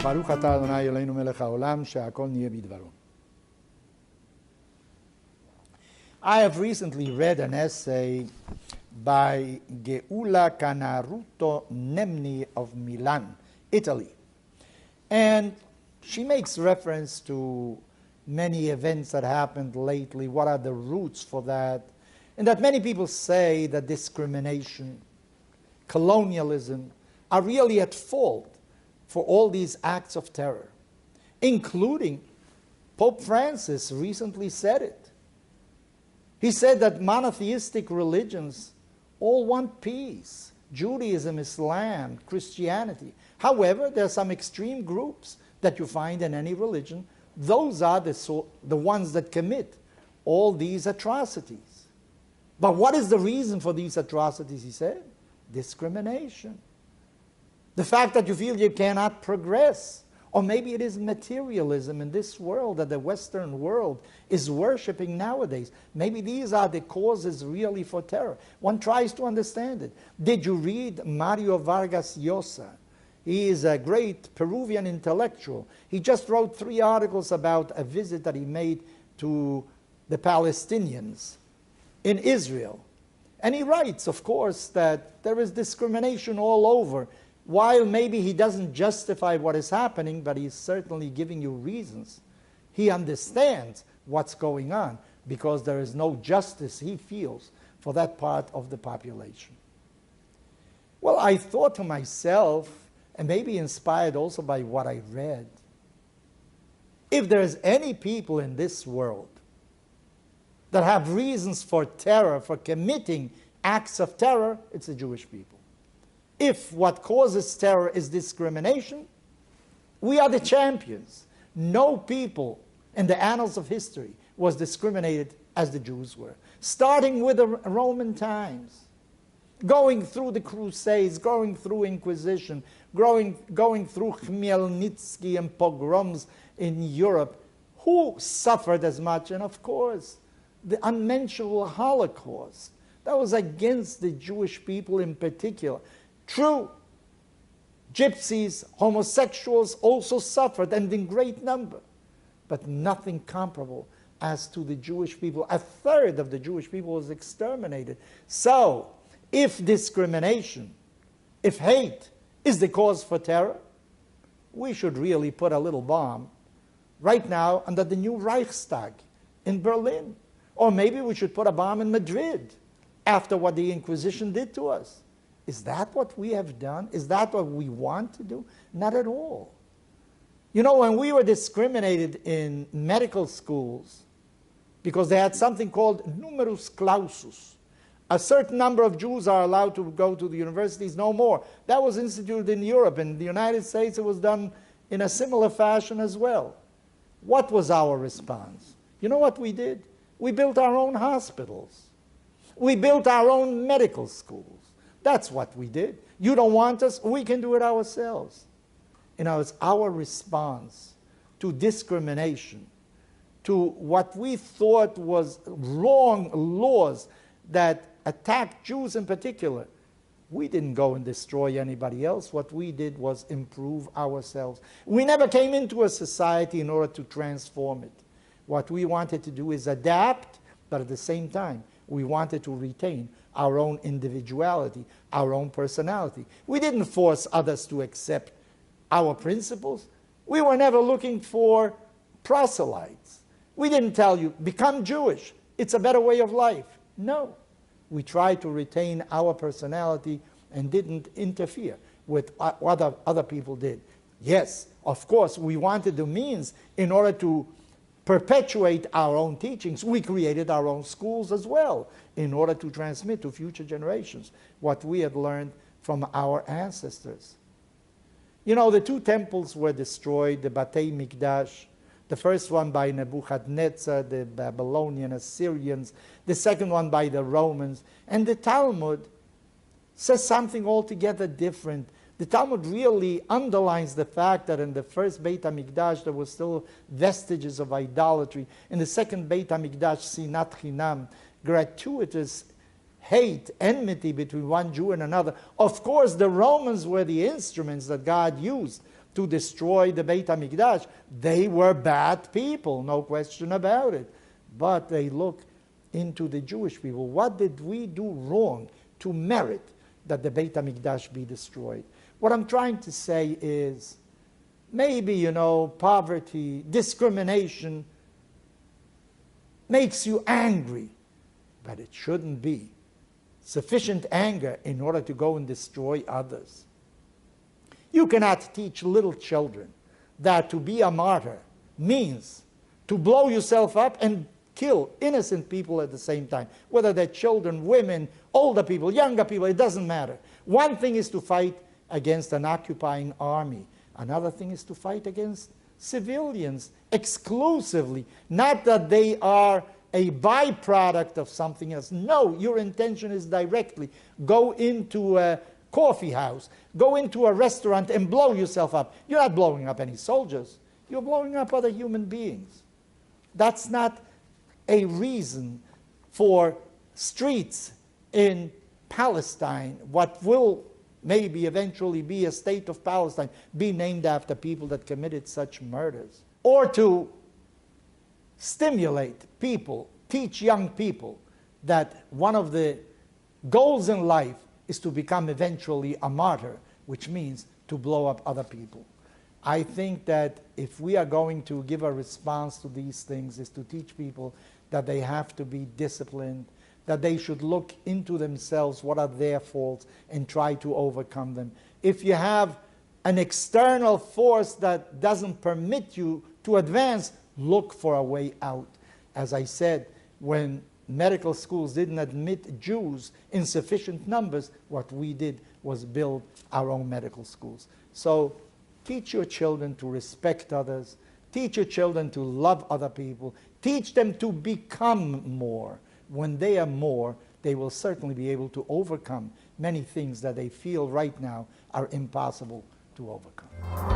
ברוך אתה אדוני אלוהינו מלך העולם שהכל נהיה בדברו. I have recently read an essay by Geula Canaruto Nemni of Milan, Italy. And she makes reference to many events that happened lately. What are the roots for that? And that many people say that discrimination, colonialism, are really at fault for all these acts of terror, including Pope Francis recently said it. He said that monotheistic religions all want peace. Judaism, Islam, Christianity. However, there are some extreme groups that you find in any religion. Those are the ones that commit all these atrocities. But what is the reason for these atrocities, he said? Discrimination. The fact that you feel you cannot progress. Or maybe it is materialism in this world that the Western world is worshipping nowadays. Maybe these are the causes really for terror. One tries to understand it. Did you read Mario Vargas Llosa? He is a great Peruvian intellectual. He just wrote 3 articles about a visit that he made to the Palestinians in Israel. And he writes, of course, that there is discrimination all over. While maybe he doesn't justify what is happening, but he's certainly giving you reasons. He understands what's going on because there is no justice, he feels, for that part of the population. Well, I thought to myself, and maybe inspired also by what I read, if there's any people in this world that have reasons for terror, for committing acts of terror, it's the Jewish people. If what causes terror is discrimination, we are the champions. No people in the annals of history was discriminated as the Jews were. Starting with the Roman times, going through the Crusades, going through Inquisition, going through Khmelnytsky and pogroms in Europe. Who suffered as much? And of course, the unmentionable Holocaust. That was against the Jewish people in particular. True, gypsies, homosexuals also suffered, and in great number, but nothing comparable as to the Jewish people. 1/3 of the Jewish people was exterminated. So, if discrimination, if hate is the cause for terror, we should really put a little bomb right now under the new Reichstag in Berlin. Or maybe we should put a bomb in Madrid after what the Inquisition did to us. Is that what we have done? Is that what we want to do? Not at all. You know, when we were discriminated in medical schools, because they had something called numerus clausus, a certain number of Jews are allowed to go to the universities, no more. That was instituted in Europe. In the United States, it was done in a similar fashion as well. What was our response? You know what we did? We built our own hospitals. We built our own medical schools. That's what we did. You don't want us, we can do it ourselves. You know, it's our response to discrimination, to what we thought was wrong laws that attacked Jews in particular. We didn't go and destroy anybody else. What we did was improve ourselves. We never came into a society in order to transform it. What we wanted to do is adapt, but at the same time, we wanted to retain our own individuality, our own personality. We didn't force others to accept our principles. We were never looking for proselytes. We didn't tell you, become Jewish, it's a better way of life. No. We tried to retain our personality and didn't interfere with what other people did. Yes, of course, we wanted the means in order to perpetuate our own teachings. We created our own schools as well in order to transmit to future generations what we had learned from our ancestors. You know, the 2 temples were destroyed, the Batei Mikdash, the first one by Nebuchadnezzar, the Babylonian Assyrians, the second one by the Romans. And the Talmud says something altogether different. The Talmud really underlines the fact that in the first Beit HaMikdash there were still vestiges of idolatry. In the second Beit HaMikdash, Sinat Chinam, gratuitous hate, enmity between one Jew and another. Of course, the Romans were the instruments that God used to destroy the Beit HaMikdash. They were bad people, no question about it. But they look into the Jewish people. What did we do wrong to merit that the Beit HaMikdash be destroyed? What I'm trying to say is, maybe, poverty, discrimination makes you angry, but it shouldn't be sufficient anger in order to go and destroy others. You cannot teach little children that to be a martyr means to blow yourself up and kill innocent people at the same time, whether they're children, women, older people, younger people, it doesn't matter. One thing is to fight against an occupying army. Another thing is to fight against civilians exclusively. Not that they are a byproduct of something else. No, your intention is directly go into a coffee house, go into a restaurant and blow yourself up. You're not blowing up any soldiers. You're blowing up other human beings. That's not a reason for streets in Palestine, what will maybe eventually be a state of Palestine, be named after people that committed such murders. Or to stimulate people, teach young people that one of the goals in life is to become eventually a martyr, which means to blow up other people. I think that if we are going to give a response to these things, is to teach people that they have to be disciplined, that they should look into themselves, what are their faults, and try to overcome them. If you have an external force that doesn't permit you to advance, look for a way out. As I said, when medical schools didn't admit Jews in sufficient numbers, what we did was build our own medical schools. So teach your children to respect others, teach your children to love other people, teach them to become more. When they are more, they will certainly be able to overcome many things that they feel right now are impossible to overcome.